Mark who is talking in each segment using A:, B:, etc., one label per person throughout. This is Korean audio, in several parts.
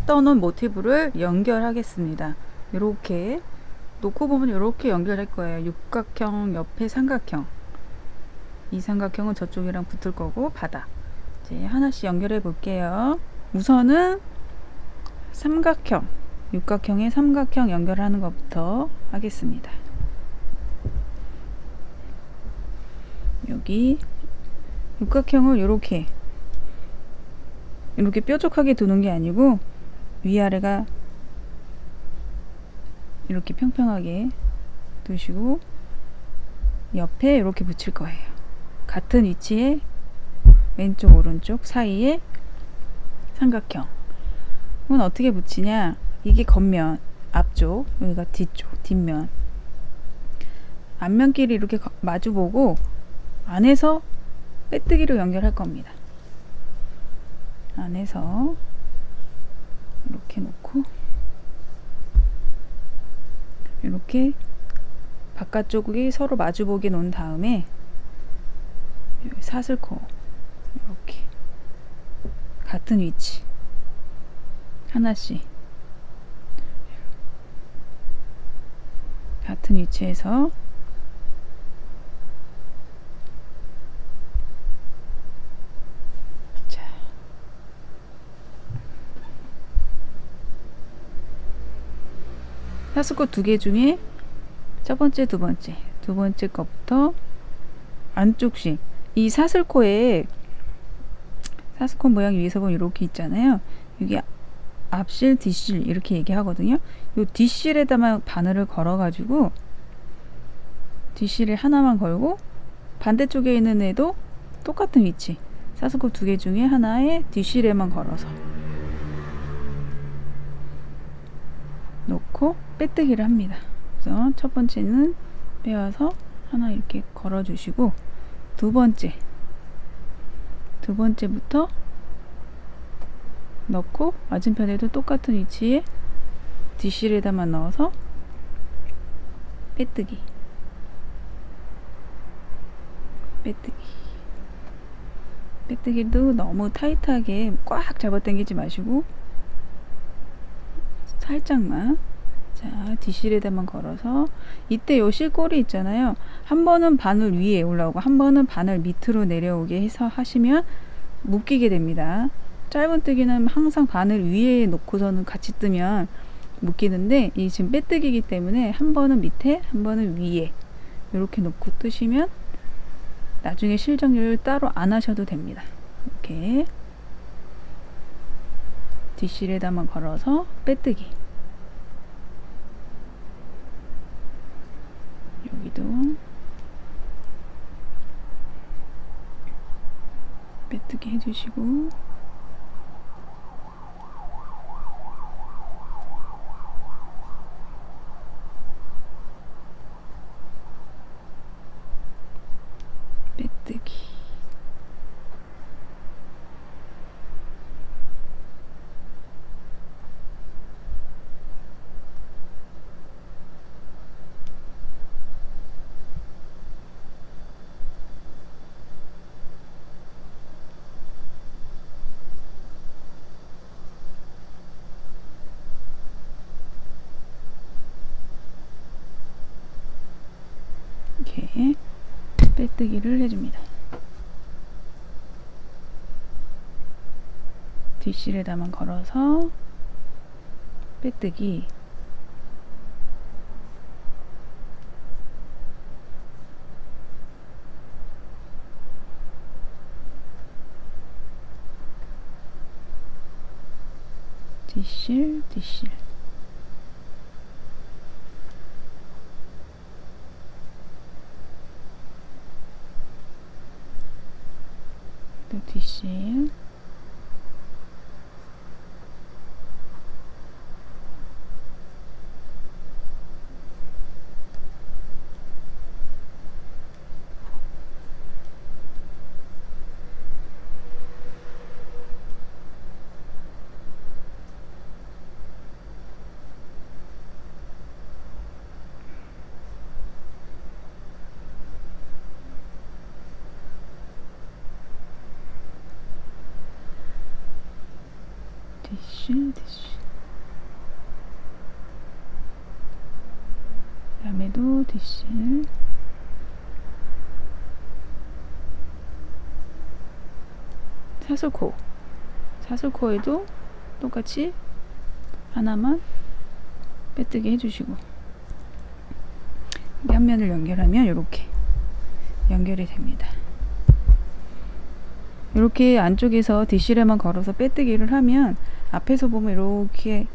A: 떠놓은 모티브를 연결하겠습니다. 이렇게 놓고 보면 이렇게 연결할 거예요. 육각형 옆에 삼각형, 이 삼각형은 저쪽이랑 붙을 거고 바다. 이제 하나씩 연결해 볼게요. 우선은 삼각형, 육각형에 삼각형 연결하는 것부터 하겠습니다. 여기 육각형을 이렇게 뾰족하게 두는 게 아니고 위아래가 이렇게 평평하게 두시고 옆에 이렇게 붙일 거예요. 같은 위치에 왼쪽 오른쪽 사이에 삼각형. 이건 어떻게 붙이냐, 이게 겉면 앞쪽, 여기가 뒤쪽 뒷면, 앞면끼리 이렇게 마주보고 안에서 빼뜨기로 연결할 겁니다. 안에서 이렇게 놓고 이렇게 바깥쪽이 서로 마주보게 놓은 다음에 사슬코 이렇게 같은 위치 하나씩 같은 위치에서 사슬코 2개 중에 첫 번째, 두 번째 것부터 안쪽씩, 이 사슬코에 사슬코 모양 위에서 보면 이렇게 있잖아요. 이게 앞실, 뒷실 이렇게 얘기하거든요. 요 뒷실에다만 바늘을 걸어가지고 뒷실에 하나만 걸고 반대쪽에 있는 애도 똑같은 위치, 사슬코 2개 중에 하나에 뒷실에만 걸어서 놓고 빼뜨기를 합니다. 그래서 첫 번째는 빼와서 하나 이렇게 걸어 주시고 두 번째부터 넣고 맞은편에도 똑같은 위치에 뒷실에다만 넣어서 빼뜨기 빼뜨기도 너무 타이트하게 꽉 잡아당기지 마시고 살짝만, 자 뒷실에다만 걸어서, 이때 요 실꼬리 있잖아요, 한 번은 바늘 위에 올라오고 한 번은 바늘 밑으로 내려오게 해서 하시면 묶이게 됩니다. 짧은뜨기는 항상 바늘 위에 놓고서는 같이 뜨면 묶이는데, 이 지금 빼뜨기이기 때문에 한 번은 밑에 한 번은 위에 이렇게 놓고 뜨시면 나중에 실 정리를 따로 안 하셔도 됩니다. 이렇게 뒷실에다만 걸어서 빼뜨기, 여기도 빼뜨기 해주시고 빼뜨기. 이렇게 빼뜨기를 해줍니다. 뒷실에다만 걸어서 빼뜨기, 뒷실 또 뒷실, 디실. 다음에도 디실. 사슬코에도 똑같이 하나만 빼뜨기 해주시고, 한 면을 연결하면 이렇게 연결이 됩니다. 이렇게 안쪽에서 디실에만 걸어서 빼뜨기를 하면 앞에서 보면 이렇게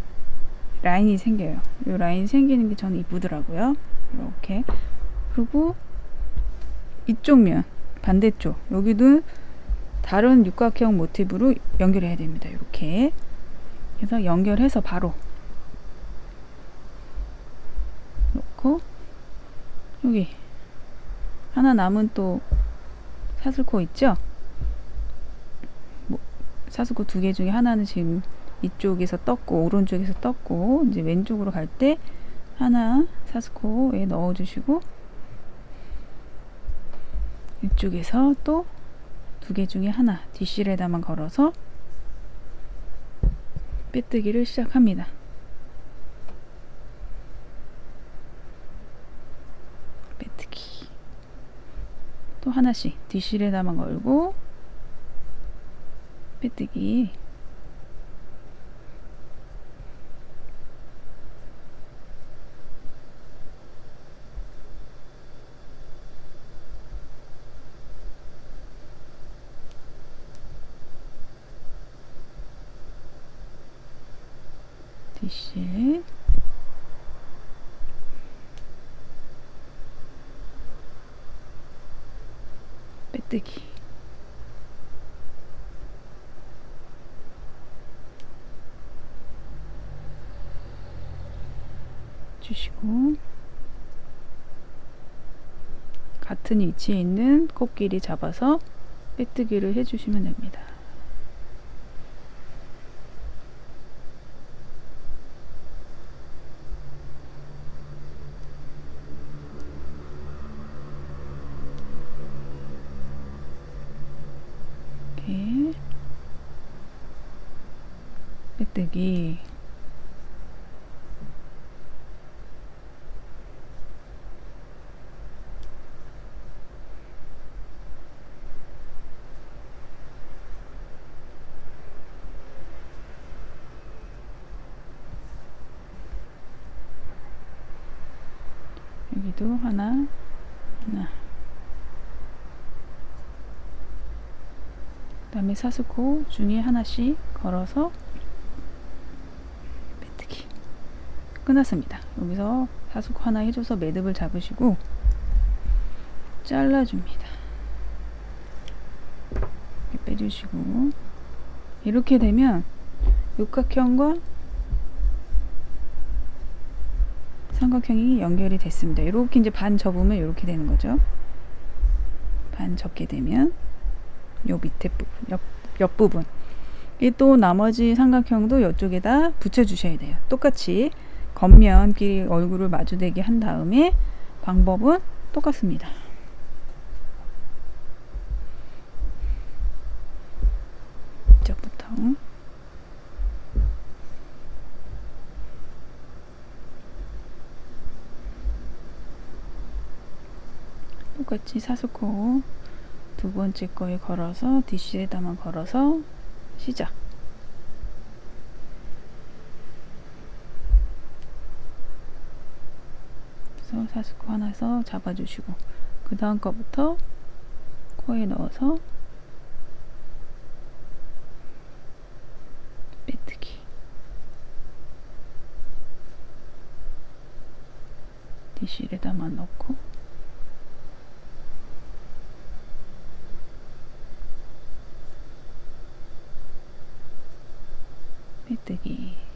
A: 라인이 생겨요. 이 라인 생기는 게 저는 이쁘더라고요. 이렇게. 그리고 이쪽 면, 반대쪽, 여기도 다른 육각형 모티브로 연결해야 됩니다. 이렇게. 그래서 연결해서 바로 놓고, 여기 하나 남은 또 사슬코 있죠? 사슬코 두 개 중에 하나는 지금 이쪽에서 떴고, 오른쪽에서 떴고, 이제 왼쪽으로 갈 때 하나 사슬코에 넣어주시고, 이쪽에서 또 두 개 중에 하나 뒷실에다만 걸어서 빼뜨기를 시작합니다. 빼뜨기. 또 하나씩 뒷실에다만 걸고 빼뜨기. 뒷실. 빼뜨기. 주시고, 같은 위치에 있는 코끼리 잡아서 빼뜨기를 해주시면 됩니다. 이렇게 빼뜨기. 여기도 하나. 그 다음에 사슬코 중에 하나씩 걸어서 빼뜨기. 끝났습니다. 여기서 사슬코 하나 해줘서 매듭을 잡으시고 잘라줍니다. 이렇게 빼주시고, 이렇게 되면 육각형과 삼각형이 연결이 됐습니다. 이렇게 이제 반 접으면 이렇게 되는 거죠. 반 접게 되면 요 밑에 부분, 옆 부분, 이 또 나머지 삼각형도 이쪽에다 붙여 주셔야 돼요. 똑같이 겉면끼리 얼굴을 마주대게 한 다음에 방법은 똑같습니다. 이쪽부터 똑같이 사슬코 두 번째 거에 걸어서 뒷실에다만 걸어서 시작. 그래서 사슬코 하나서 잡아주시고, 그 다음 거부터 코에 넣어서 빼뜨기. 뒷실에다만 넣고 빼뜨기.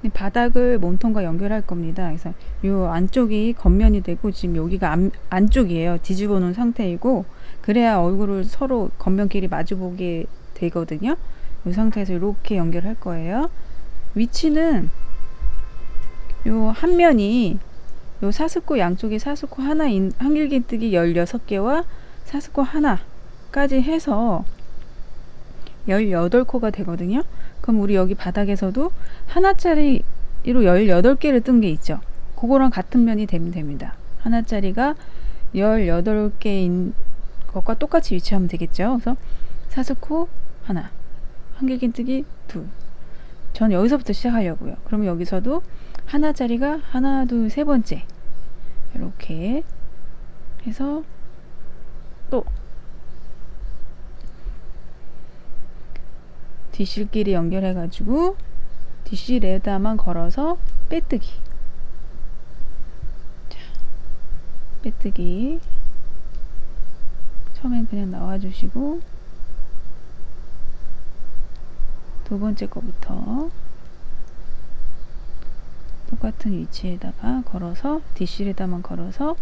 A: 이 바닥을 몸통과 연결할 겁니다. 그래서 요 안쪽이 겉면이 되고 지금 여기가 안쪽이에요. 뒤집어 놓은 상태이고 그래야 얼굴을 서로 겉면끼리 마주보게 되거든요. 이 상태에서 이렇게 연결할 거예요. 위치는 요 한 면이 요 사스코 양쪽에 사스코 하나 한길긴뜨기 16개와 사스코 하나까지 해서 18코가 되거든요. 그럼 우리 여기 바닥에서도 하나짜리로 18개를 뜬 게 있죠. 그거랑 같은 면이 되면 됩니다. 하나짜리가 18개인 것과 똑같이 위치하면 되겠죠. 그래서 사스코 하나, 한길긴뜨기 둘. 전 여기서부터 시작하려고요. 그러면 여기서도 하나짜리가 하나, 둘, 세 번째 이렇게 해서 또 뒷실끼리 연결해 가지고 뒷실에다만 걸어서 빼뜨기. 자, 빼뜨기. 처음엔 그냥 나와주시고 두 번째 거부터 똑같은 위치에다가 걸어서 뒷실에다만 걸어서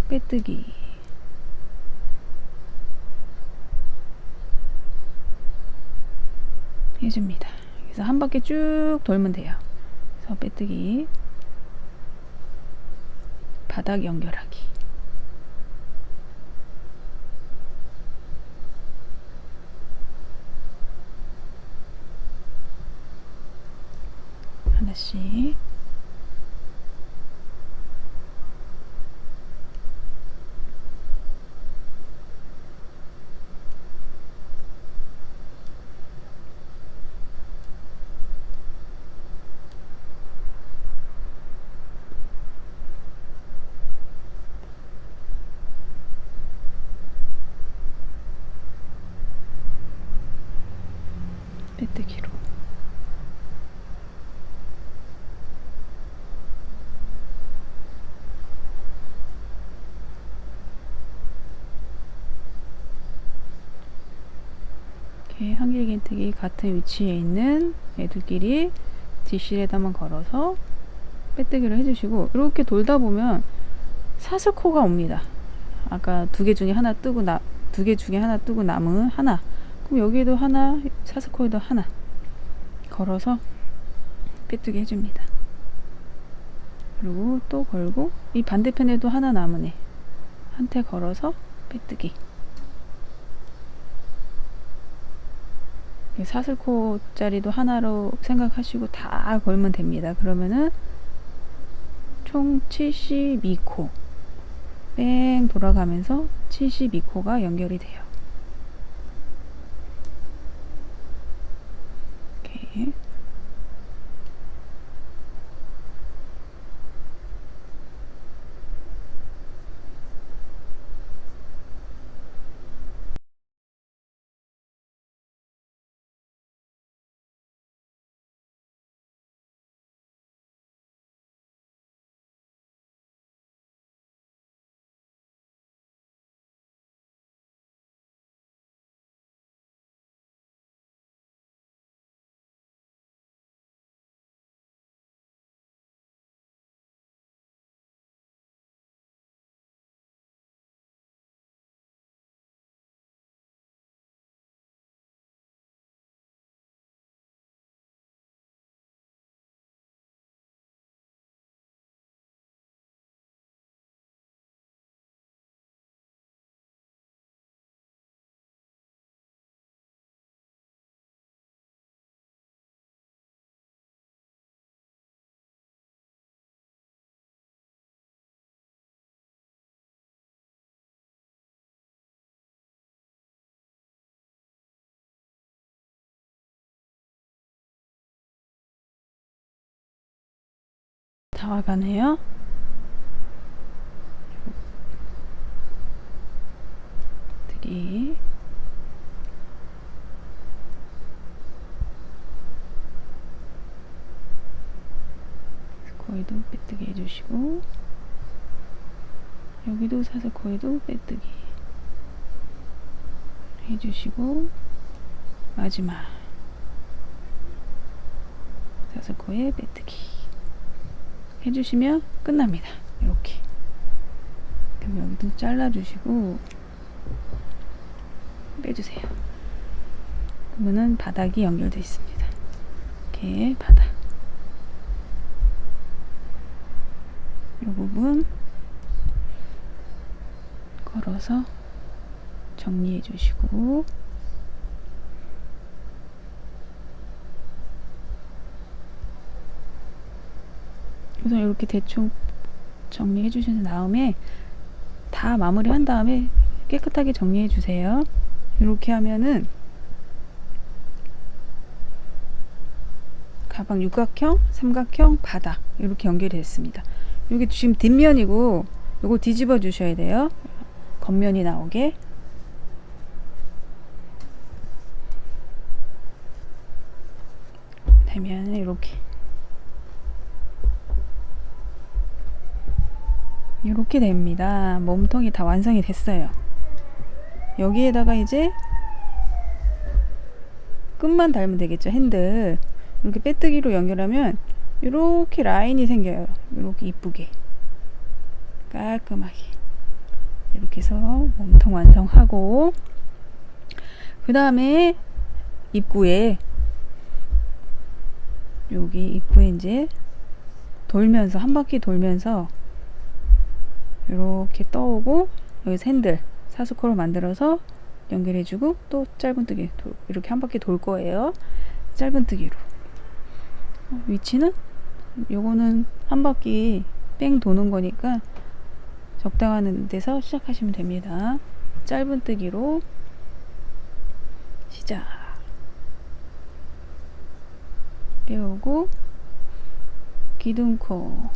A: 빼뜨기. 해줍니다. 그래서 한 바퀴 쭉 돌면 돼요. 그래서 빼뜨기, 바닥 연결하기. 하나씩. 빼뜨기로. 이렇게 한길긴뜨기 같은 위치에 있는 애들끼리 뒷실에다만 걸어서 빼뜨기를 해주시고 이렇게 돌다 보면 사슬코가 옵니다. 아까 두 개 중에 하나 뜨고 두 개 중에 하나 뜨고 남은 하나. 그럼 여기에도 하나, 사슬코에도 하나 걸어서 빼뜨기 해줍니다. 그리고 또 걸고 이 반대편에도 하나 남은 애 한테 걸어서 빼뜨기. 사슬코 짜리도 하나로 생각하시고 다 걸면 됩니다. 그러면은 총 72코 뺑 돌아가면서 72코가 연결이 돼요. 이렇게. 다 와가네요. 빼뜨기. 거기도 빼뜨기 해주시고 여기도 사슬코에도 빼뜨기 해주시고 마지막 사슬코에 빼뜨기 해주시면 끝납니다. 이렇게. 그럼 여기도 잘라주시고 빼주세요. 그러면은 바닥이 연결되어 있습니다. 이렇게 바닥. 이 부분 걸어서 정리해 주시고 우선 이렇게 대충 정리해 주신 다음에 다 마무리 한 다음에 깨끗하게 정리해 주세요. 이렇게 하면은 가방 육각형, 삼각형, 바닥 이렇게 연결이 됐습니다. 여기 지금 뒷면이고 이거 뒤집어 주셔야 돼요. 겉면이 나오게. 되면 이렇게 됩니다. 몸통이 다 완성이 됐어요. 여기에다가 이제 끝만 달면 되겠죠. 핸들 이렇게 빼뜨기로 연결하면 이렇게 라인이 생겨요. 이렇게 이쁘게 깔끔하게 이렇게 해서 몸통 완성하고, 그 다음에 입구에 여기 입구에 이제 돌면서 한 바퀴 돌면서 이렇게 떠오고 여기서 핸들 사스코로 만들어서 연결해주고 또 짧은뜨기 이렇게 한 바퀴 돌 거예요. 짧은뜨기로. 위치는 요거는 한 바퀴 뺑 도는 거니까 적당한 데서 시작하시면 됩니다. 짧은뜨기로 시작. 빼오고 기둥코.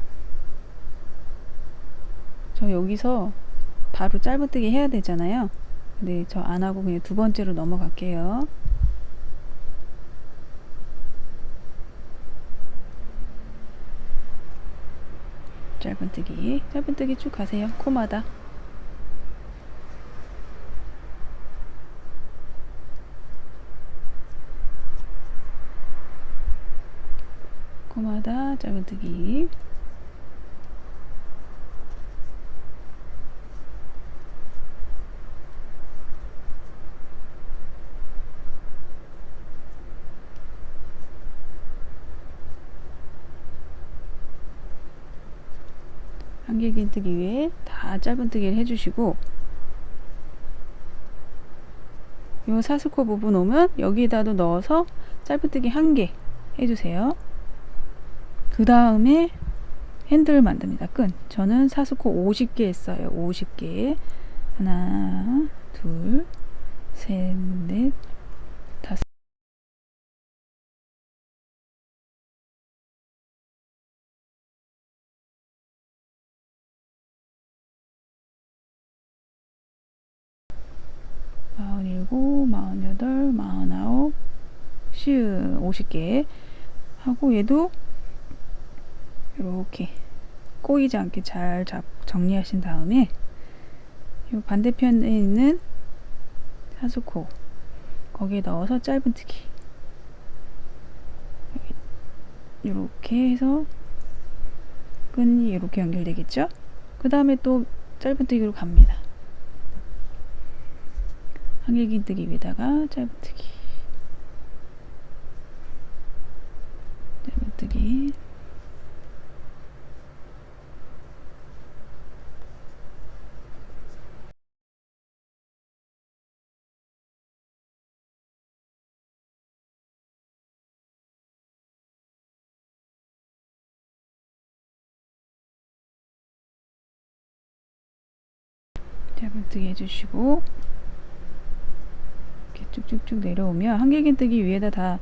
A: 저 여기서 바로 짧은뜨기 해야 되잖아요. 근데 저 안 하고 그냥 두 번째로 넘어갈게요. 짧은뜨기 쭉 가세요. 코마다. 코마다 짧은뜨기. 한길긴뜨기 위에 다 짧은뜨기를 해주시고, 요 사슬코 부분 오면 여기다도 넣어서 짧은뜨기 1개 해주세요. 그 다음에 핸들을 만듭니다. 끈. 저는 사슬코 50개 했어요. 50개. 하나, 둘, 셋, 넷, 다섯. 마흔일곱, 마흔여덟, 마흔아홉, 쉬운 50개 하고, 얘도 이렇게 꼬이지 않게 잘 정리하신 다음에 이 반대편에 있는 사슬코 거기에 넣어서 짧은뜨기 이렇게 해서 끈이 이렇게 연결되겠죠. 그 다음에 또 짧은뜨기로 갑니다. 한길긴뜨기 위에다가 짧은뜨기 짧은뜨기 해주시고, 이렇게 쭉쭉쭉 내려오면 한길긴뜨기 위에다 다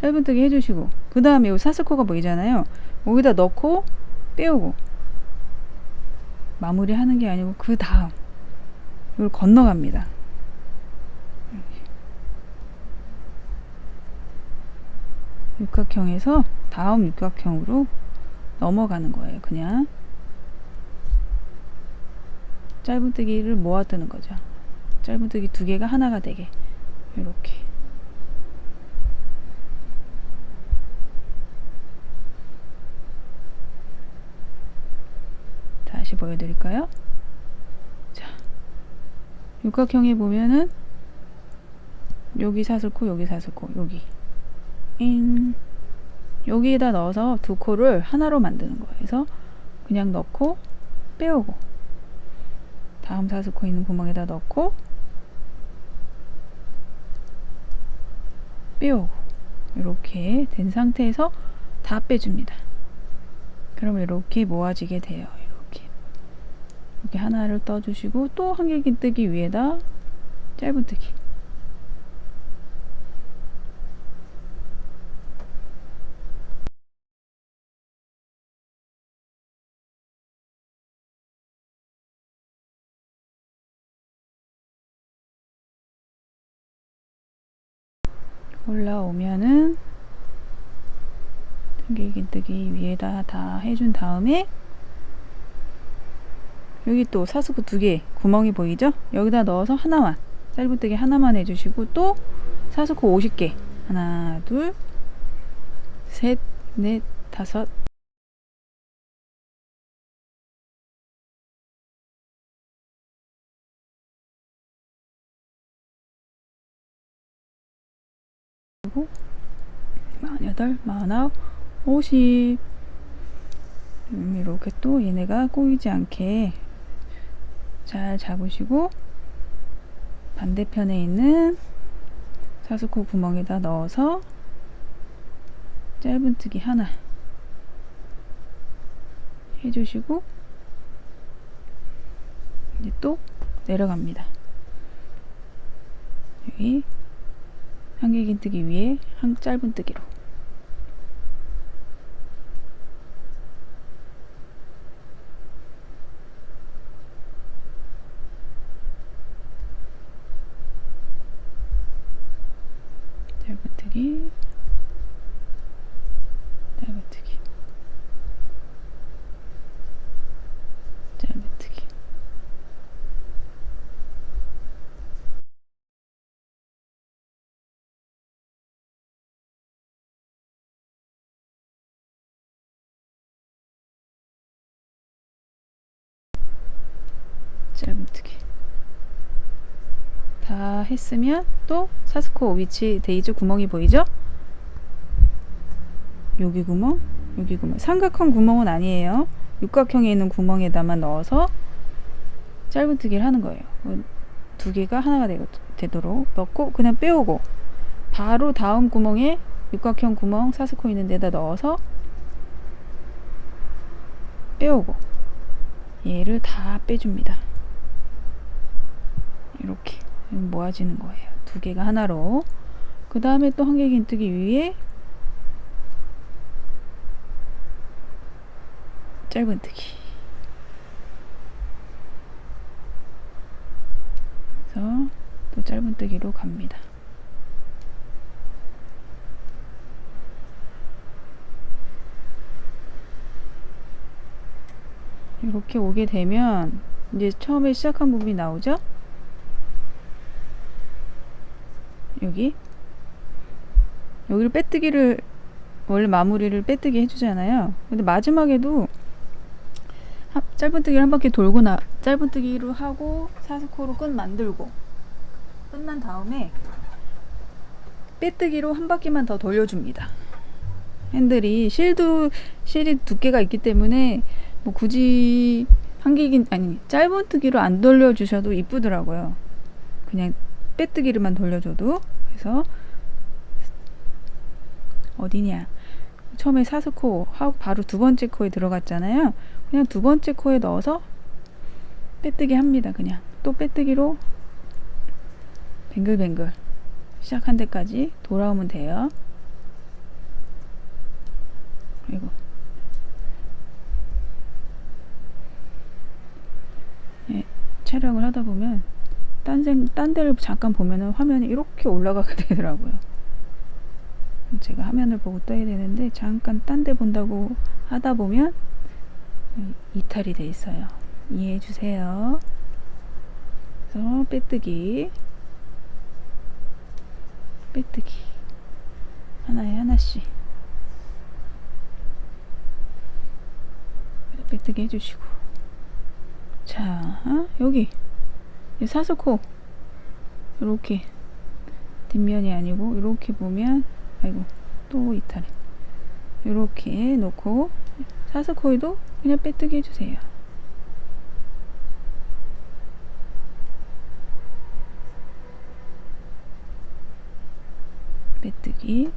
A: 짧은뜨기 해주시고, 그 다음에 이 사슬코가 보이잖아요. 여기다 넣고 빼오고 마무리 하는 게 아니고 그 다음 이걸 건너갑니다. 육각형에서 다음 육각형으로 넘어가는 거예요. 그냥 짧은뜨기를 모아뜨는 거죠. 짧은뜨기 2개가 하나가 되게 이렇게 다시 보여드릴까요? 자, 육각형에 보면은 여기 사슬코, 여기 사슬코, 여기 여기에다 넣어서 두 코를 하나로 만드는 거예요. 그래서 그냥 넣고 빼오고, 다음 사슬코 있는 구멍에다 넣고 빼오고, 이렇게 된 상태에서 다 빼줍니다. 그럼 이렇게 모아지게 돼요. 이렇게 하나를 떠주시고, 또 한길긴뜨기 위에다 짧은뜨기. 올라오면은 한길긴뜨기 위에다 다 해준 다음에, 여기 또 사슬코 2개 구멍이 보이죠? 여기다 넣어서 하나만, 짧은뜨기 하나만 해주시고, 또 사슬코 50개, 하나, 둘, 셋, 넷, 다섯, 그리고 48, 49, 50. 이렇게 또 얘네가 꼬이지 않게 잘 잡으시고, 반대편에 있는 사슬코 구멍에다 넣어서 짧은뜨기 하나 해주시고, 이제 또 내려갑니다. 여기 한길긴뜨기 위에 한 짧은뜨기로. 짧은뜨기, 짧은뜨기, 짧은뜨기. 짧은뜨기 다 했으면, 또 사슬코 위치 데이즈 구멍이 보이죠? 여기 구멍, 여기 구멍. 삼각형 구멍은 아니에요. 육각형에 있는 구멍에다만 넣어서 짧은뜨기를 하는 거예요. 2개가 하나가 되도록 넣고, 그냥 빼오고, 바로 다음 구멍에 육각형 구멍 사슬코 있는 데다 넣어서 빼오고, 얘를 다 빼줍니다. 이렇게 모아지는 거예요. 2개가 하나로. 그 다음에 또 한길긴뜨기 위에 짧은뜨기. 그래서 또 짧은뜨기로 갑니다. 이렇게 오게 되면 이제 처음에 시작한 부분이 나오죠? 여기를 빼뜨기를, 원래 마무리를 빼뜨기 해주잖아요. 근데 마지막에도 짧은뜨기를 한 바퀴 돌고 짧은뜨기로 하고 사슬코로 끈 만들고, 끝난 다음에 빼뜨기로 한 바퀴만 더 돌려줍니다. 핸들이 실이 두께가 있기 때문에 뭐 굳이 짧은뜨기로 안 돌려주셔도 이쁘더라고요. 그냥 빼뜨기로만 돌려줘도. 그래서 어디냐, 처음에 사슬코 하고 바로 2번째 코에 들어갔잖아요. 그냥 2번째 코에 넣어서 빼뜨기 합니다. 그냥 또 빼뜨기로 뱅글뱅글 시작한 데까지 돌아오면 돼요. 그리고 촬영을 하다 보면 딴 데를 잠깐 보면은 화면이 이렇게 올라가게 되더라고요. 제가 화면을 보고 떠야 되는데, 잠깐 딴 데 본다고 하다 보면 이탈이 돼 있어요. 이해해 주세요. 그래서 빼뜨기 하나에 하나씩 빼뜨기 해주시고, 자, 여기 사스코 이렇게 뒷면이 아니고 이렇게 보면, 아이고 또 이탈해. 이렇게 놓고 사스코에도 그냥 빼뜨기 해주세요. 빼뜨기.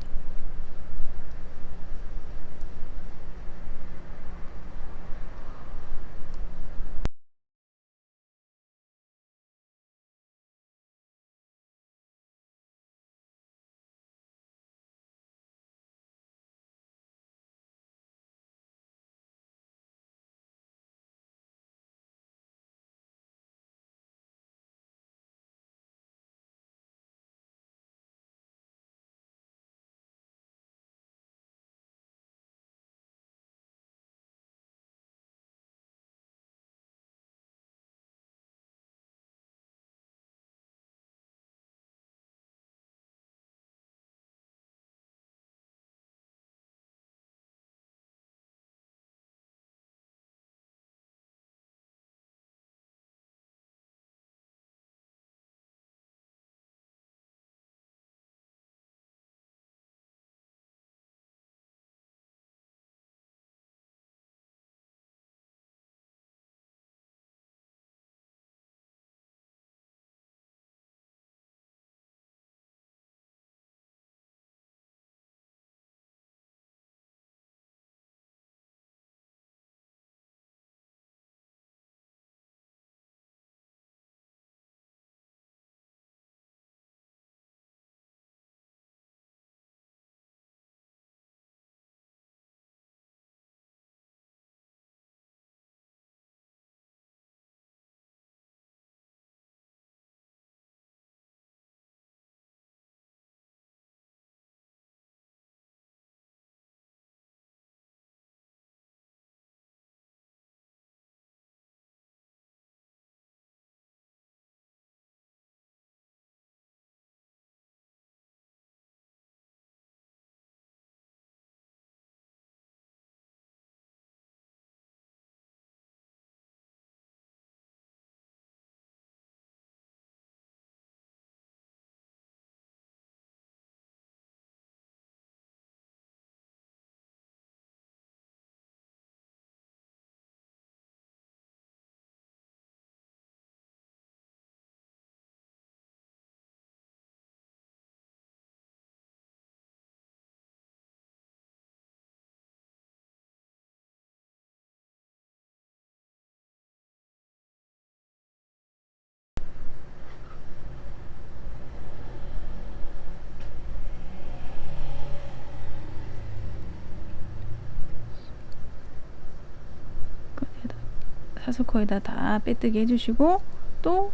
A: 사스코에다 다 빼뜨기 해주시고, 또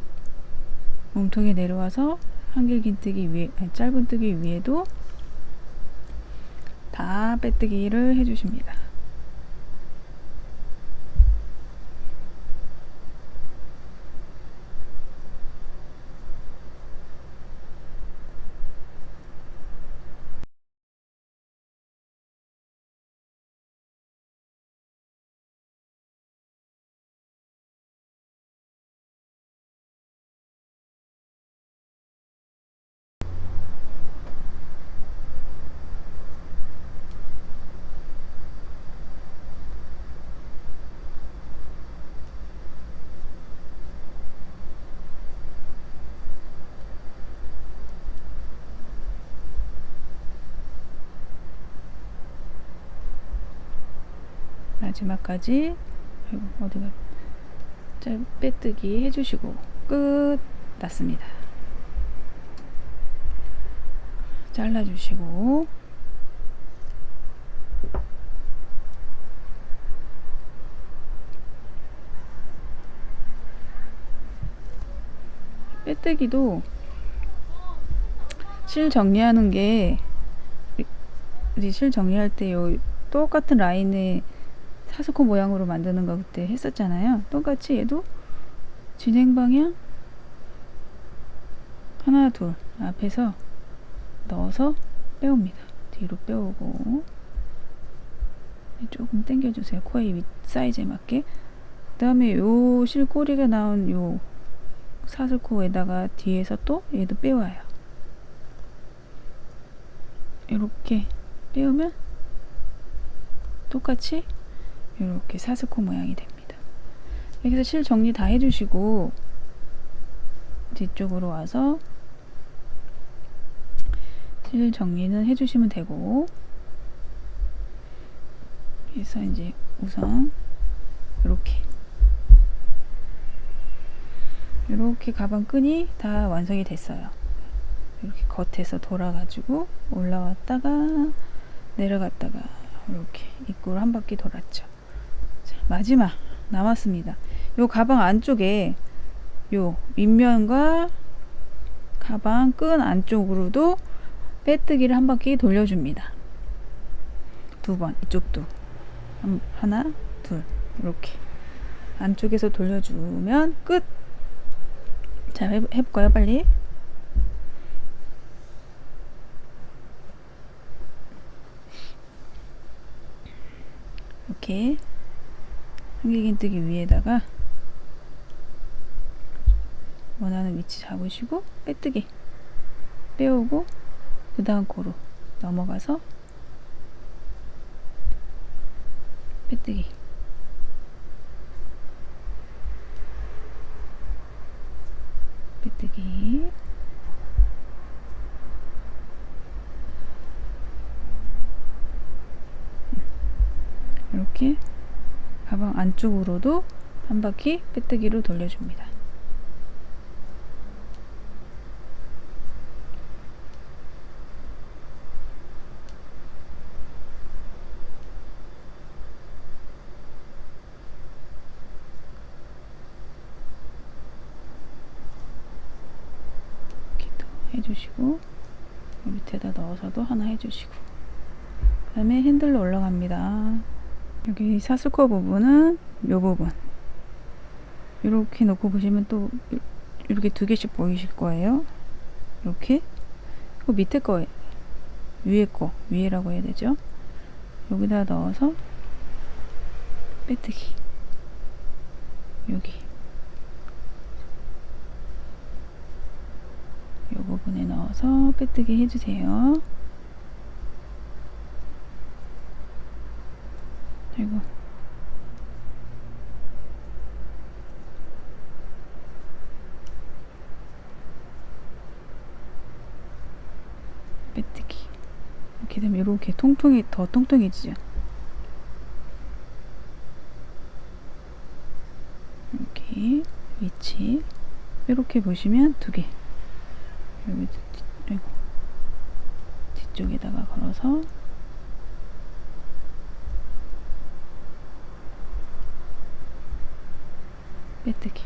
A: 몸통에 내려와서 한길긴뜨기 위에, 짧은뜨기 위에도 다 빼뜨기를 해주십니다. 마지막까지 어디가 빼뜨기 해주시고 끝. 났습니다. 잘라주시고, 빼뜨기도 실 정리하는 게, 우리 실 정리할 때 요 똑같은 라인에 사스코 모양으로 만드는 거 그때 했었잖아요. 똑같이 얘도 진행 방향 하나 둘 앞에서 넣어서 빼옵니다. 뒤로 빼오고 조금 당겨주세요. 코의 윗 사이즈에 맞게. 그 다음에 요 실꼬리가 나온 요 사슬코에다가 뒤에서 또 얘도 빼와요. 이렇게 빼우면 똑같이 이렇게 사슬코 모양이 됩니다. 여기서 실 정리 다 해주시고 뒤쪽으로 와서 실 정리는 해주시면 되고, 그래서 이제 우선 이렇게 가방 끈이 다 완성이 됐어요. 이렇게 겉에서 돌아가지고 올라왔다가 내려갔다가 이렇게 입구를 한 바퀴 돌았죠. 자, 마지막 남았습니다. 요 가방 안쪽에 요 윗면과 가방 끈 안쪽으로도 빼뜨기를 한 바퀴 돌려줍니다. 두 번, 이쪽도 하나, 둘, 이렇게 안쪽에서 돌려주면 끝. 자, 해볼까요, 빨리? 이렇게 한길긴뜨기 위에다가 원하는 위치 잡으시고 빼뜨기 빼오고, 그 다음 코로 넘어가서 빼뜨기 빼뜨기. 이렇게 가방 안쪽으로도 한 바퀴 빼뜨기로 돌려줍니다. 이렇게 또 해주시고, 밑에다 넣어서도 하나 해주시고, 그 다음에 핸들로 올라갑니다. 여기 사슬코 부분은 요 부분 이렇게 놓고 보시면 또 이렇게 두 개씩 보이실 거예요. 이렇게. 그 밑에 거, 위에 거, 위에라고 해야 되죠. 여기다 넣어서 빼뜨기. 여기 이 부분에 넣어서 빼뜨기 해주세요. 그리고 빼뜨기. 이렇게 되면 이렇게 더 통통해지죠. 이렇게 위치 이렇게 보시면 두 개. 여기 뒤쪽에다가 걸어서 빼뜨기.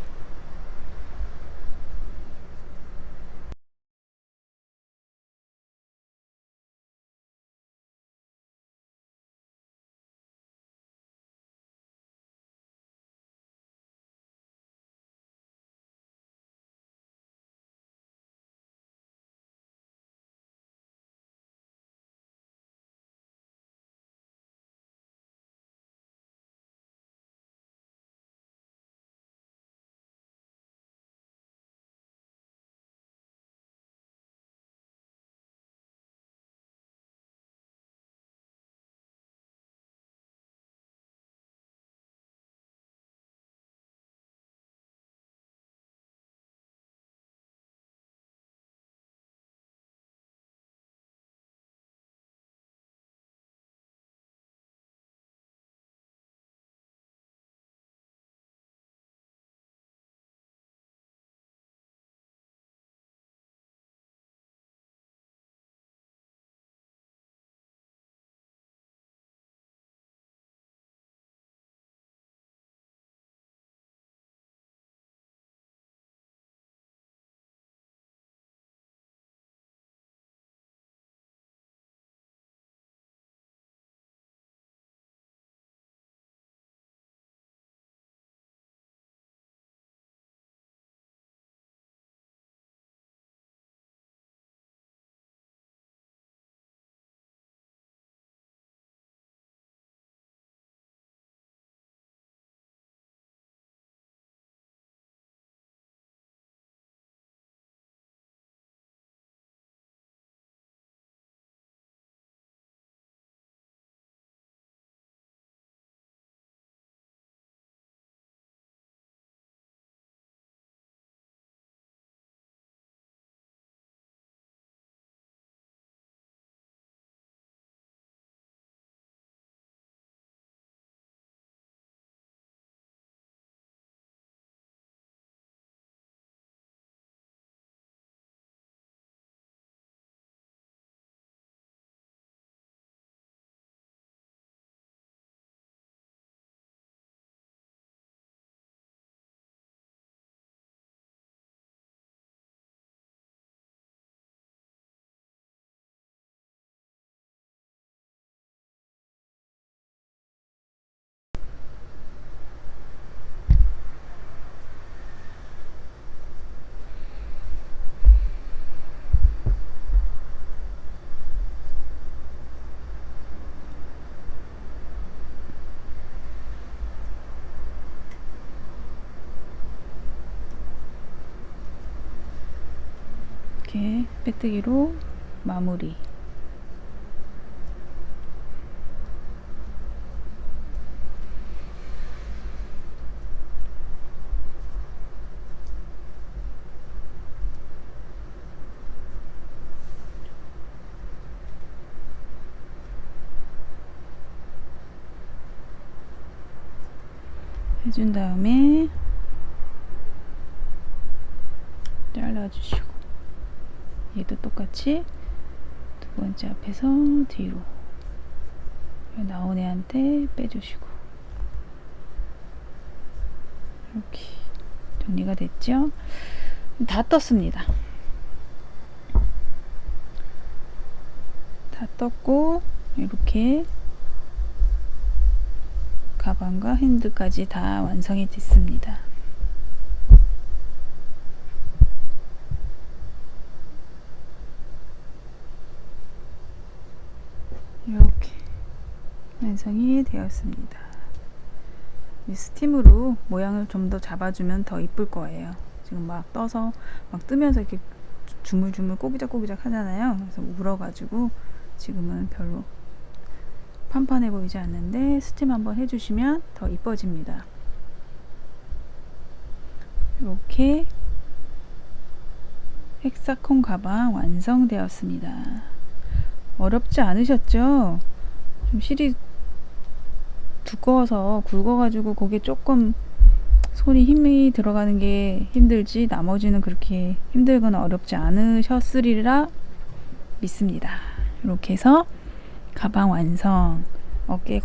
A: 빼뜨기로 마무리. 해준 다음에 잘라주시고, 얘도 똑같이 두 번째 앞에서 뒤로 나온 애한테 빼주시고, 이렇게 정리가 됐죠? 다 떴습니다. 다 떴고, 이렇게 가방과 핸들까지 다 완성이 됐습니다. 이렇게 완성이 되었습니다. 스팀으로 모양을 좀 더 잡아주면 더 이쁠 거예요. 지금 막 떠서 막 뜨면서 이렇게 주물주물 꼬기작꼬기작 하잖아요. 그래서 울어가지고 지금은 별로 판판해 보이지 않는데, 스팀 한번 해주시면 더 이뻐집니다. 이렇게 헥사콘 가방 완성되었습니다. 어렵지 않으셨죠? 좀 실이 두꺼워서 굵어가지고 거기에 조금 손이 힘이 들어가는 게 힘들지, 나머지는 그렇게 힘들거나 어렵지 않으셨으리라 믿습니다. 이렇게 해서 가방 완성. 어깨에